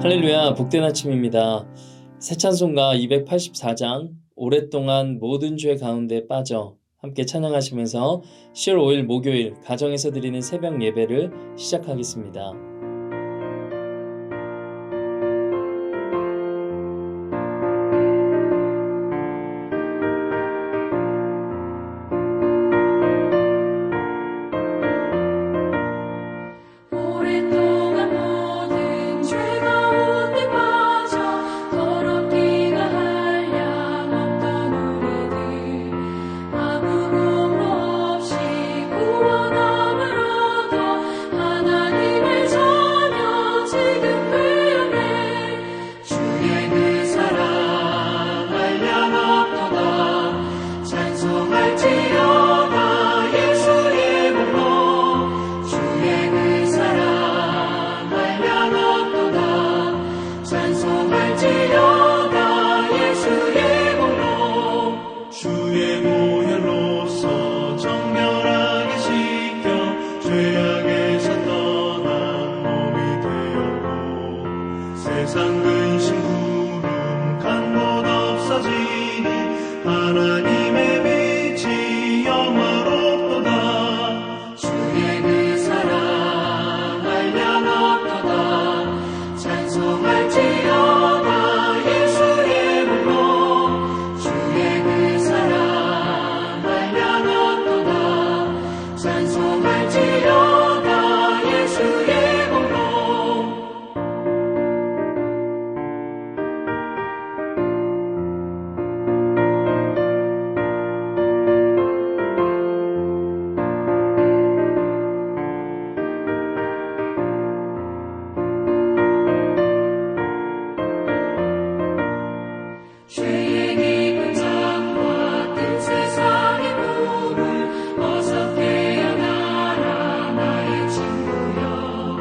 할렐루야, 복된 아침입니다. 새 찬송가 284장 오랫동안 모든 죄 가운데 빠져 함께 찬양하시면서 10월 5일 목요일 가정에서 드리는 새벽 예배를 시작하겠습니다. 세상 근심 구름 간 곳 없어지니 하나님의 빛이 영화롭도다. 주의 그 사랑 한량없도다. 찬송할지어다 예수의 이름으로. 주의 그 사랑 한량없도다. 찬송할지어다 예수의 이름으로. 죄의 깊은 잠과 뜬 세상의 물을 어서 깨어나라 나의 친구여.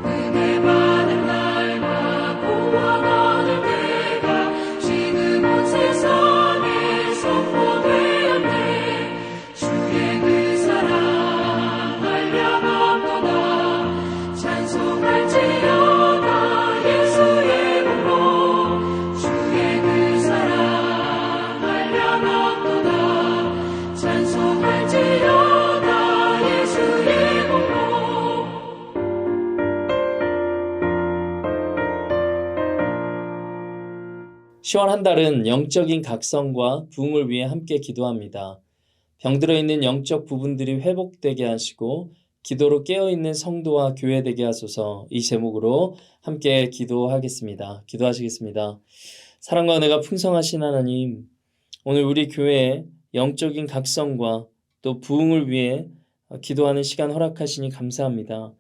은혜 받은 날과 구원 얻을 때가 지금 온 세상에 선포되었네. 주의 그 사랑 한량없도다. 찬송할지어다 예수의 이름으로. 주의 그 사랑 한량없도다. 찬송할지어다 예수의 이름으로. 시월 한 달은 영적인 각성과 부흥을 위해 함께 기도합니다. 병들어 있는 영적 부분들이 회복되게 하시고 기도로 깨어있는 성도와 교회 되게 하소서. 이 제목으로 함께 기도하겠습니다. 기도하시겠습니다. 사랑과 은혜가 풍성하신 하나님, 오늘 우리 교회의 영적인 각성과 또 부흥을 위해 기도하는 시간 허락하시니 감사합니다.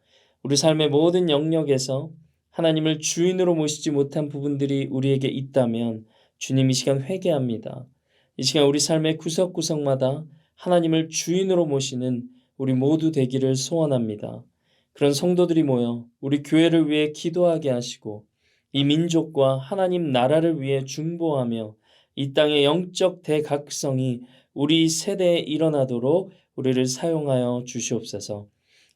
우리 삶의 모든 영역에서 하나님을 주인으로 모시지 못한 부분들이 우리에게 있다면 주님 이 시간 회개합니다. 이 시간 우리 삶의 구석구석마다 하나님을 주인으로 모시는 우리 모두 되기를 소원합니다. 그런 성도들이 모여 우리 교회를 위해 기도하게 하시고 이 민족과 하나님 나라를 위해 중보하며 이 땅의 영적 대각성이 우리 세대에 일어나도록 우리를 사용하여 주시옵소서.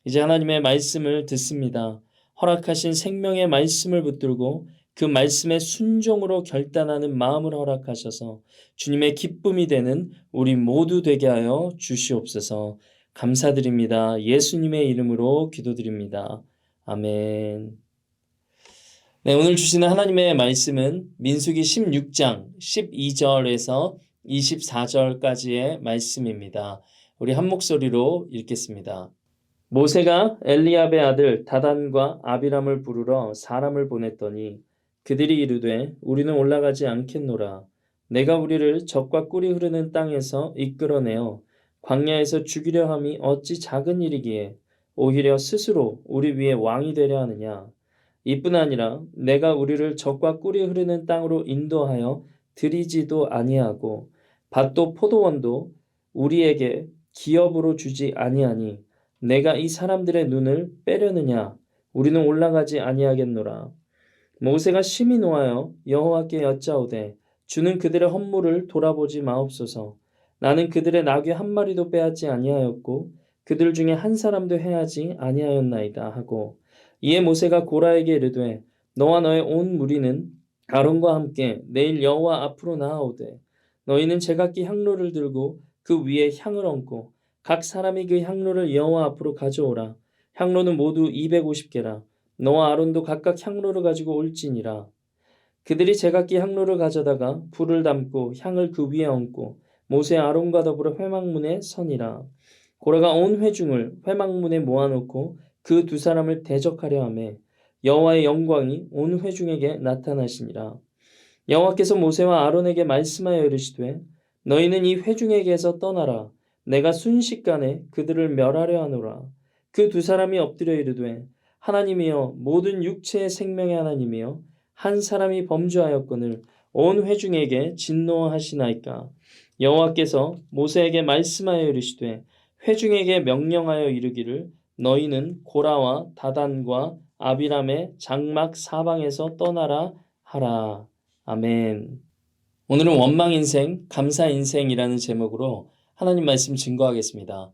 이제 하나님의 말씀을 듣습니다. 허락하신 생명의 말씀을 붙들고 그 말씀의 순종으로 결단하는 마음을 허락하셔서 주님의 기쁨이 되는 우리 모두 되게 하여 주시옵소서. 감사드립니다. 예수님의 이름으로 기도드립니다. 아멘. 네, 오늘 주시는 하나님의 말씀은 민수기 16장 12절에서 24절까지의 말씀입니다. 우리 한 목소리로 읽겠습니다. 모세가 엘리압의 아들 다단과 아비람을 부르러 사람을 보냈더니 그들이 이르되 우리는 올라가지 않겠노라. 내가 우리를 적과 꿀이 흐르는 땅에서 이끌어내어 광야에서 죽이려 함이 어찌 작은 일이기에 오히려 스스로 우리 위에 왕이 되려 하느냐. 이뿐 아니라 내가 우리를 적과 꿀이 흐르는 땅으로 인도하여 들이지도 아니하고 밭도 포도원도 우리에게 기업으로 주지 아니하니 내가 이 사람들의 눈을 빼려느냐. 우리는 올라가지 아니하겠노라. 모세가 심히 노하여 여호와께 여짜오되 주는 그들의 헌물을 돌아보지 마옵소서. 나는 그들의 나귀 한 마리도 빼앗지 아니하였고 그들 중에 한 사람도 해하지 아니하였나이다 하고 이에 모세가 고라에게 이르되 너와 너의 온 무리는 아론과 함께 내일 여호와 앞으로 나아오되 너희는 제각기 향로를 들고 그 위에 향을 얹고 각 사람이 그 향로를 여호와 앞으로 가져오라. 향로는 모두 250개라. 너와 아론도 각각 향로를 가지고 올지니라. 그들이 제각기 향로를 가져다가 불을 담고 향을 그 위에 얹고 모세 아론과 더불어 회막문에 서니라. 고라가 온 회중을 회막문에 모아놓고 그 두 사람을 대적하려 하매 여호와의 영광이 온 회중에게 나타나시니라. 여호와께서 모세와 아론에게 말씀하여 이르시되 너희는 이 회중에게서 떠나라. 내가 순식간에 그들을 멸하려 하노라. 그 두 사람이 엎드려 이르되 하나님이여 모든 육체의 생명의 하나님이여 한 사람이 범죄하였거늘 온 회중에게 진노하시나이까. 여호와께서 모세에게 말씀하여 이르시되 회중에게 명령하여 이르기를 너희는 고라와 다단과 아비람의 장막 사방에서 떠나라 하라. 아멘. 오늘은 원망 인생, 감사 인생이라는 제목으로 하나님 말씀 증거하겠습니다.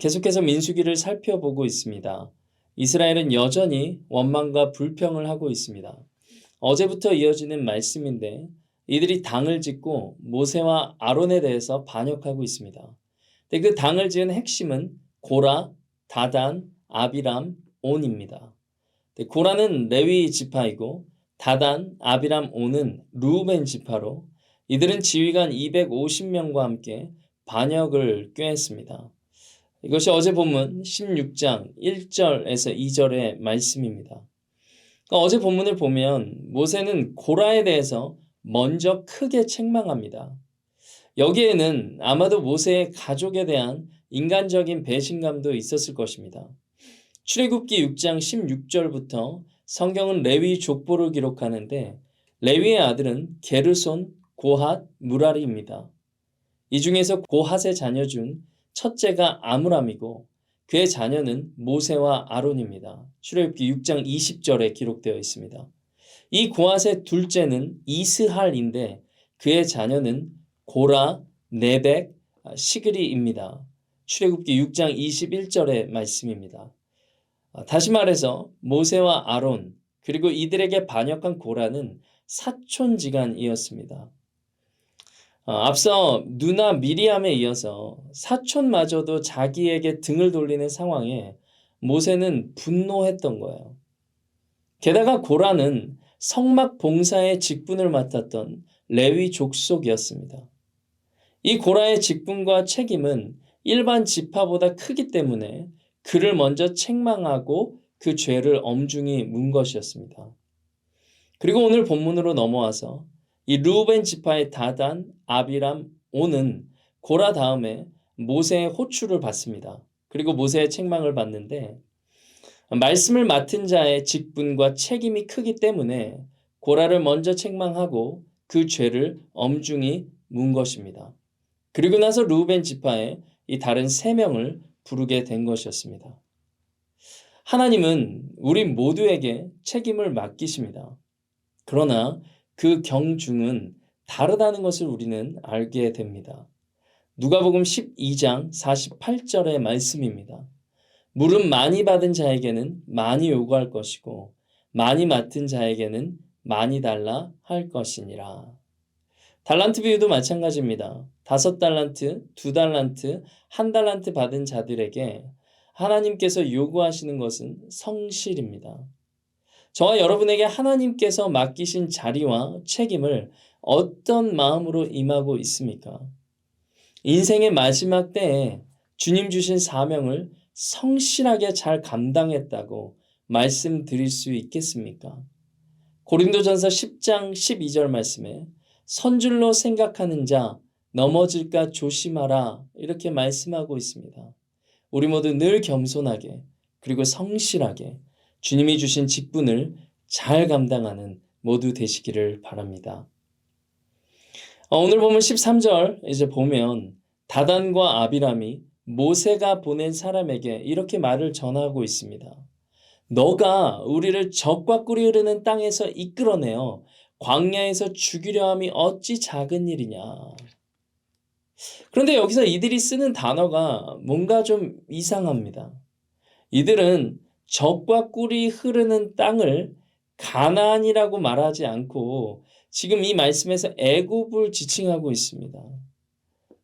계속해서 민수기를 살펴보고 있습니다. 이스라엘은 여전히 원망과 불평을 하고 있습니다. 어제부터 이어지는 말씀인데 이들이 당을 짓고 모세와 아론에 대해서 반역하고 있습니다. 근데 그 당을 지은 핵심은 고라, 다단, 아비람, 온입니다. 고라는 레위 지파이고 다단, 아비람, 온은 루벤 지파로 이들은 지휘관 250명과 함께 반역을 꾀했습니다. 이것이 어제 본문 16장 1절에서 2절의 말씀입니다. 그러니까 어제 본문을 보면 모세는 고라에 대해서 먼저 크게 책망합니다. 여기에는 아마도 모세의 가족에 대한 인간적인 배신감도 있었을 것입니다. 출애굽기 6장 16절부터 성경은 레위 족보를 기록하는데 레위의 아들은 게르손, 고핫, 무라리입니다. 이 중에서 고핫의 자녀 중 첫째가 아므람이고 그의 자녀는 모세와 아론입니다. 출애굽기 6장 20절에 기록되어 있습니다. 이 고핫의 둘째는 이스할인데 그의 자녀는 고라, 네벡, 시그리입니다. 출애굽기 6장 21절의 말씀입니다. 다시 말해서 모세와 아론 그리고 이들에게 반역한 고라는 사촌지간이었습니다. 앞서 누나 미리암에 이어서 사촌마저도 자기에게 등을 돌리는 상황에 모세는 분노했던 거예요. 게다가 고라는 성막 봉사의 직분을 맡았던 레위 족속이었습니다. 이 고라의 직분과 책임은 일반 지파보다 크기 때문에 그를 먼저 책망하고 그 죄를 엄중히 문 것이었습니다. 그리고 오늘 본문으로 넘어와서 이 루벤 지파의 다단, 아비람, 온은 고라 다음에 모세의 호출을 받습니다. 그리고 모세의 책망을 받는데 말씀을 맡은 자의 직분과 책임이 크기 때문에 고라를 먼저 책망하고 그 죄를 엄중히 문 것입니다. 그리고 나서 루벤 지파의 이 다른 세 명을 부르게 된 것이었습니다. 하나님은 우리 모두에게 책임을 맡기십니다. 그러나 그 경중은 다르다는 것을 우리는 알게 됩니다. 누가복음 12장 48절의 말씀입니다. 물은 많이 받은 자에게는 많이 요구할 것이고 많이 맡은 자에게는 많이 달라 할 것이니라. 달란트 비유도 마찬가지입니다. 5달란트, 2달란트, 1달란트 받은 자들에게 하나님께서 요구하시는 것은 성실입니다. 저와 여러분에게 하나님께서 맡기신 자리와 책임을 어떤 마음으로 임하고 있습니까? 인생의 마지막 때에 주님 주신 사명을 성실하게 잘 감당했다고 말씀드릴 수 있겠습니까? 고린도전서 10장 12절 말씀에 선줄로 생각하는 자 넘어질까 조심하라 이렇게 말씀하고 있습니다. 우리 모두 늘 겸손하게 그리고 성실하게 주님이 주신 직분을 잘 감당하는 모두 되시기를 바랍니다. 오늘 보면 13절 이제 보면 다단과 아비람이 모세가 보낸 사람에게 이렇게 말을 전하고 있습니다. 너가 우리를 적과 꿀이 흐르는 땅에서 이끌어내어 광야에서 죽이려 함이 어찌 작은 일이냐. 그런데 여기서 이들이 쓰는 단어가 뭔가 좀 이상합니다. 이들은 적과 꿀이 흐르는 땅을 가나안이라고 말하지 않고 지금 이 말씀에서 애굽을 지칭하고 있습니다.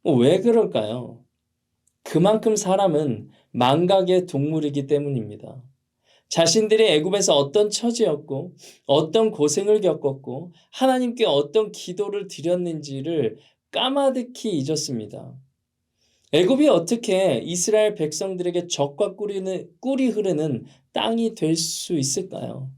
왜 그럴까요? 그만큼 사람은 망각의 동물이기 때문입니다. 자신들이 애굽에서 어떤 처지였고 어떤 고생을 겪었고 하나님께 어떤 기도를 드렸는지를 까마득히 잊었습니다. 애굽이 어떻게 이스라엘 백성들에게 젖과 꿀이 흐르는 땅이 될 수 있을까요?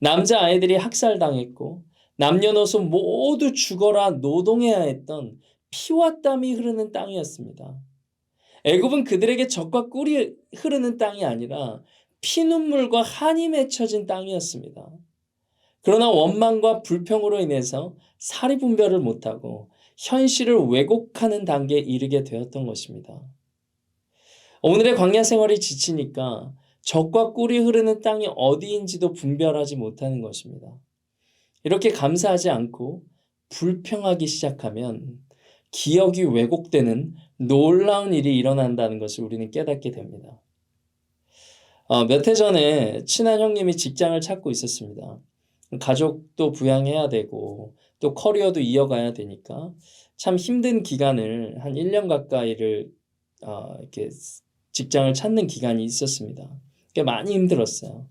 남자아이들이 학살당했고 남녀노소 모두 죽어라 노동해야 했던 피와 땀이 흐르는 땅이었습니다. 애굽은 그들에게 젖과 꿀이 흐르는 땅이 아니라 피눈물과 한이 맺혀진 땅이었습니다. 그러나 원망과 불평으로 인해서 사리분별을 못하고 현실을 왜곡하는 단계에 이르게 되었던 것입니다. 오늘의 광야 생활이 지치니까 젖과 꿀이 흐르는 땅이 어디인지도 분별하지 못하는 것입니다. 이렇게 감사하지 않고 불평하기 시작하면 기억이 왜곡되는 놀라운 일이 일어난다는 것을 우리는 깨닫게 됩니다. 몇 해 전에 친한 형님이 직장을 찾고 있었습니다. 가족도 부양해야 되고 또 커리어도 이어가야 되니까 참 힘든 기간을 한 1년 가까이를 이렇게 직장을 찾는 기간이 있었습니다. 많이 힘들었어요.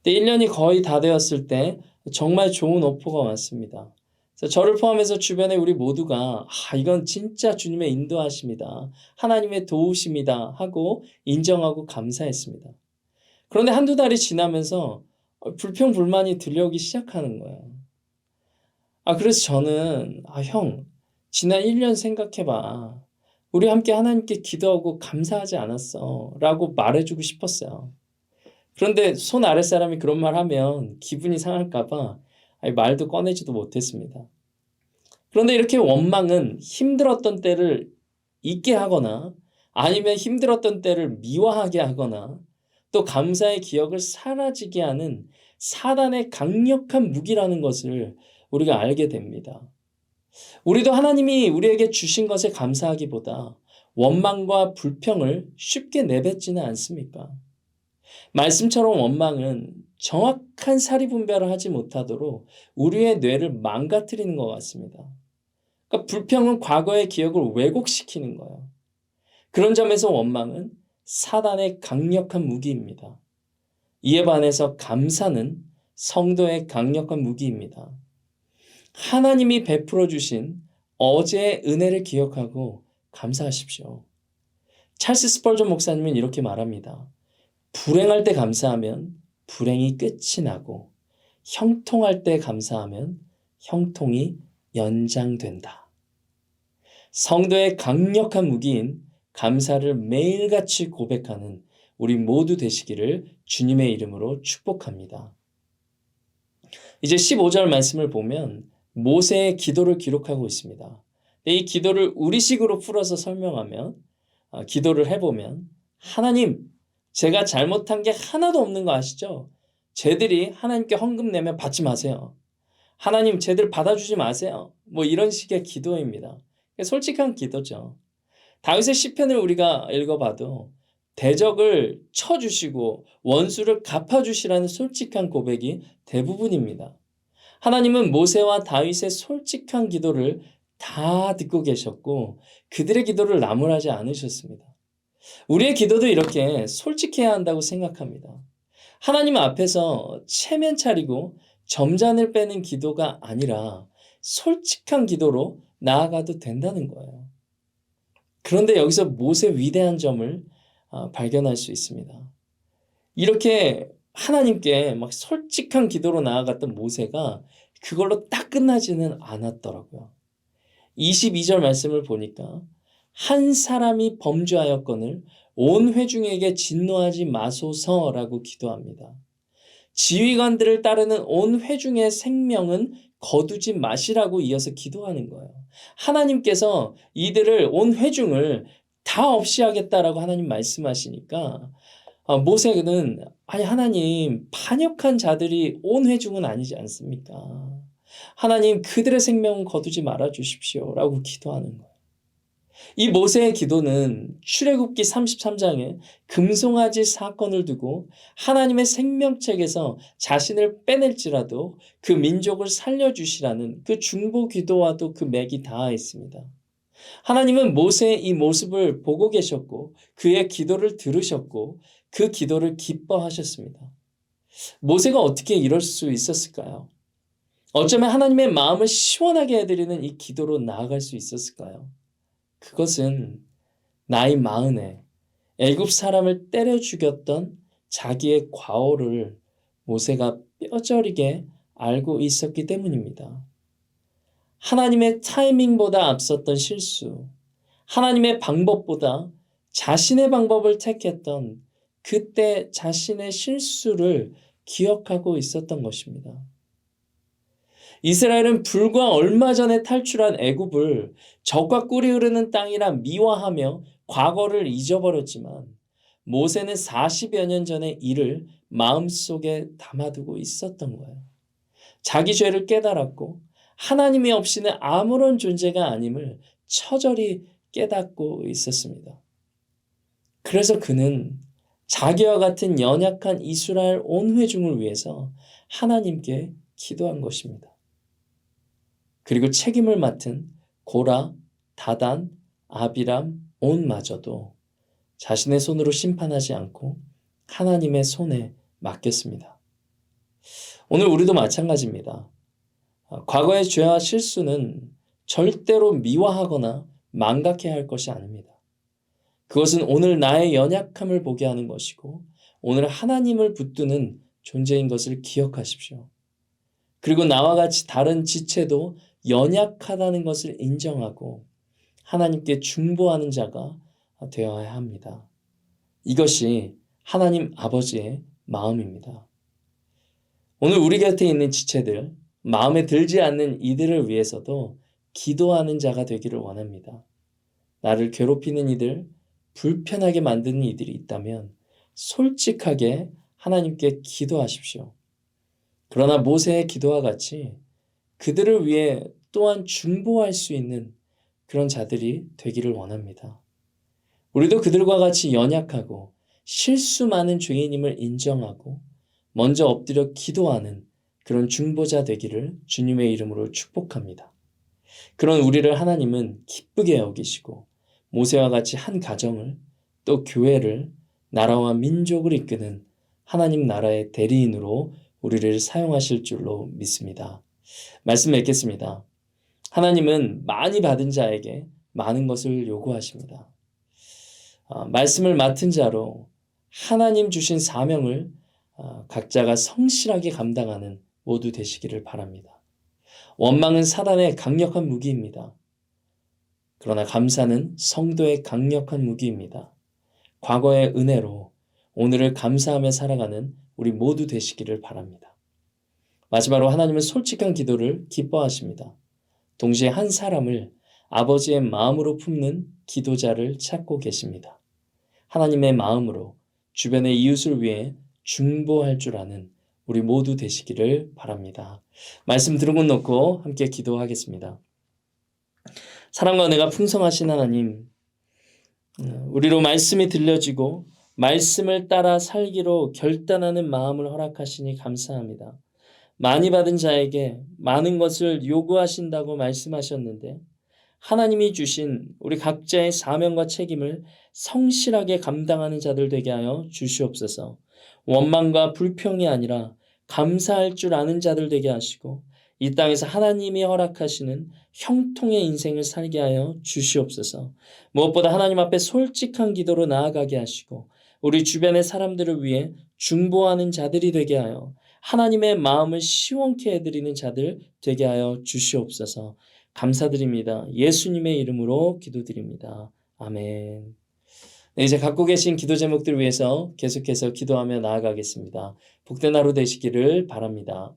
근데 1년이 거의 다 되었을 때 정말 좋은 오퍼가 왔습니다. 그래서 저를 포함해서 주변에 우리 모두가 이건 진짜 주님의 인도하심이다. 하나님의 도우심이다 하고 인정하고 감사했습니다. 그런데 한두 달이 지나면서 불평, 불만이 들려오기 시작하는 거예요. 그래서 저는 형, 지난 1년 생각해봐. 우리 함께 하나님께 기도하고 감사하지 않았어 라고 말해주고 싶었어요. 그런데 손 아랫사람이 그런 말 하면 기분이 상할까 봐 말도 꺼내지도 못했습니다. 그런데 이렇게 원망은 힘들었던 때를 잊게 하거나 아니면 힘들었던 때를 미화하게 하거나 또 감사의 기억을 사라지게 하는 사단의 강력한 무기라는 것을 우리가 알게 됩니다. 우리도 하나님이 우리에게 주신 것에 감사하기보다 원망과 불평을 쉽게 내뱉지는 않습니까? 말씀처럼 원망은 정확한 사리분별을 하지 못하도록 우리의 뇌를 망가뜨리는 것 같습니다. 그러니까 불평은 과거의 기억을 왜곡시키는 거예요. 그런 점에서 원망은 사단의 강력한 무기입니다. 이에 반해서 감사는 성도의 강력한 무기입니다. 하나님이 베풀어 주신 어제의 은혜를 기억하고 감사하십시오. 찰스 스펄전 목사님은 이렇게 말합니다. 불행할 때 감사하면 불행이 끝이 나고 형통할 때 감사하면 형통이 연장된다. 성도의 강력한 무기인 감사를 매일같이 고백하는 우리 모두 되시기를 주님의 이름으로 축복합니다. 이제 15절 말씀을 보면 모세의 기도를 기록하고 있습니다. 이 기도를 우리식으로 풀어서 설명하면 기도를 해보면 하나님, 제가 잘못한 게 하나도 없는 거 아시죠? 쟤들이 하나님께 헌금 내면 받지 마세요. 하나님, 쟤들 받아주지 마세요. 이런 식의 기도입니다. 솔직한 기도죠. 다윗의 시편을 우리가 읽어봐도 대적을 쳐주시고 원수를 갚아주시라는 솔직한 고백이 대부분입니다. 하나님은 모세와 다윗의 솔직한 기도를 다 듣고 계셨고 그들의 기도를 나무라지 않으셨습니다. 우리의 기도도 이렇게 솔직해야 한다고 생각합니다. 하나님 앞에서 체면 차리고 점잔을 빼는 기도가 아니라 솔직한 기도로 나아가도 된다는 거예요. 그런데 여기서 모세의 위대한 점을 발견할 수 있습니다. 이렇게 하나님께 막 솔직한 기도로 나아갔던 모세가 그걸로 딱 끝나지는 않았더라고요. 22절 말씀을 보니까 한 사람이 범죄하였거늘 온 회중에게 진노하지 마소서라고 기도합니다. 지휘관들을 따르는 온 회중의 생명은 거두지 마시라고 이어서 기도하는 거예요. 하나님께서 이들을 온 회중을 다 없이 하겠다라고 하나님 말씀하시니까 모세는 하나님 반역한 자들이 온 회중은 아니지 않습니까? 하나님 그들의 생명은 거두지 말아 주십시오 라고 기도하는 거예요. 이 모세의 기도는 출애굽기 33장에 금송아지 사건을 두고 하나님의 생명책에서 자신을 빼낼지라도 그 민족을 살려주시라는 그 중보 기도와도 그 맥이 닿아 있습니다. 하나님은 모세의 이 모습을 보고 계셨고 그의 기도를 들으셨고 그 기도를 기뻐하셨습니다. 모세가 어떻게 이럴 수 있었을까요? 어쩌면 하나님의 마음을 시원하게 해드리는 이 기도로 나아갈 수 있었을까요? 그것은 나이 40에 애굽 사람을 때려 죽였던 자기의 과오를 모세가 뼈저리게 알고 있었기 때문입니다. 하나님의 타이밍보다 앞섰던 실수, 하나님의 방법보다 자신의 방법을 택했던 그때 자신의 실수를 기억하고 있었던 것입니다. 이스라엘은 불과 얼마 전에 탈출한 애굽을 젖과 꿀이 흐르는 땅이라 미화하며 과거를 잊어버렸지만 모세는 40여 년 전의 일을 마음속에 담아두고 있었던 거예요. 자기 죄를 깨달았고 하나님이 없이는 아무런 존재가 아님을 처절히 깨닫고 있었습니다. 그래서 그는 자기와 같은 연약한 이스라엘 온 회중을 위해서 하나님께 기도한 것입니다. 그리고 책임을 맡은 고라, 다단, 아비람, 온마저도 자신의 손으로 심판하지 않고 하나님의 손에 맡겼습니다. 오늘 우리도 마찬가지입니다. 과거의 죄와 실수는 절대로 미화하거나 망각해야 할 것이 아닙니다. 그것은 오늘 나의 연약함을 보게 하는 것이고 오늘 하나님을 붙드는 존재인 것을 기억하십시오. 그리고 나와 같이 다른 지체도 연약하다는 것을 인정하고 하나님께 중보하는 자가 되어야 합니다. 이것이 하나님 아버지의 마음입니다. 오늘 우리 곁에 있는 지체들, 마음에 들지 않는 이들을 위해서도 기도하는 자가 되기를 원합니다. 나를 괴롭히는 이들, 불편하게 만드는 이들이 있다면 솔직하게 하나님께 기도하십시오. 그러나 모세의 기도와 같이 그들을 위해 또한 중보할 수 있는 그런 자들이 되기를 원합니다. 우리도 그들과 같이 연약하고 실수 많은 죄인임을 인정하고 먼저 엎드려 기도하는 그런 중보자 되기를 주님의 이름으로 축복합니다. 그런 우리를 하나님은 기쁘게 여기시고 모세와 같이 한 가정을 또 교회를 나라와 민족을 이끄는 하나님 나라의 대리인으로 우리를 사용하실 줄로 믿습니다. 말씀 맺겠습니다. 하나님은 많이 받은 자에게 많은 것을 요구하십니다. 말씀을 맡은 자로 하나님 주신 사명을 각자가 성실하게 감당하는 모두 되시기를 바랍니다. 원망은 사단의 강력한 무기입니다. 그러나 감사는 성도의 강력한 무기입니다. 과거의 은혜로 오늘을 감사하며 살아가는 우리 모두 되시기를 바랍니다. 마지막으로 하나님은 솔직한 기도를 기뻐하십니다. 동시에 한 사람을 아버지의 마음으로 품는 기도자를 찾고 계십니다. 하나님의 마음으로 주변의 이웃을 위해 중보할 줄 아는 우리 모두 되시기를 바랍니다. 말씀 들은 곳 놓고 함께 기도하겠습니다. 사랑과 은혜가 풍성하신 하나님, 우리로 말씀이 들려지고 말씀을 따라 살기로 결단하는 마음을 허락하시니 감사합니다. 많이 받은 자에게 많은 것을 요구하신다고 말씀하셨는데 하나님이 주신 우리 각자의 사명과 책임을 성실하게 감당하는 자들 되게 하여 주시옵소서. 원망과 불평이 아니라 감사할 줄 아는 자들 되게 하시고 이 땅에서 하나님이 허락하시는 형통의 인생을 살게 하여 주시옵소서. 무엇보다 하나님 앞에 솔직한 기도로 나아가게 하시고 우리 주변의 사람들을 위해 중보하는 자들이 되게 하여 하나님의 마음을 시원케 해드리는 자들 되게 하여 주시옵소서. 감사드립니다. 예수님의 이름으로 기도드립니다. 아멘. 네, 이제 갖고 계신 기도 제목들 위해서 계속해서 기도하며 나아가겠습니다. 복된 하루 되시기를 바랍니다.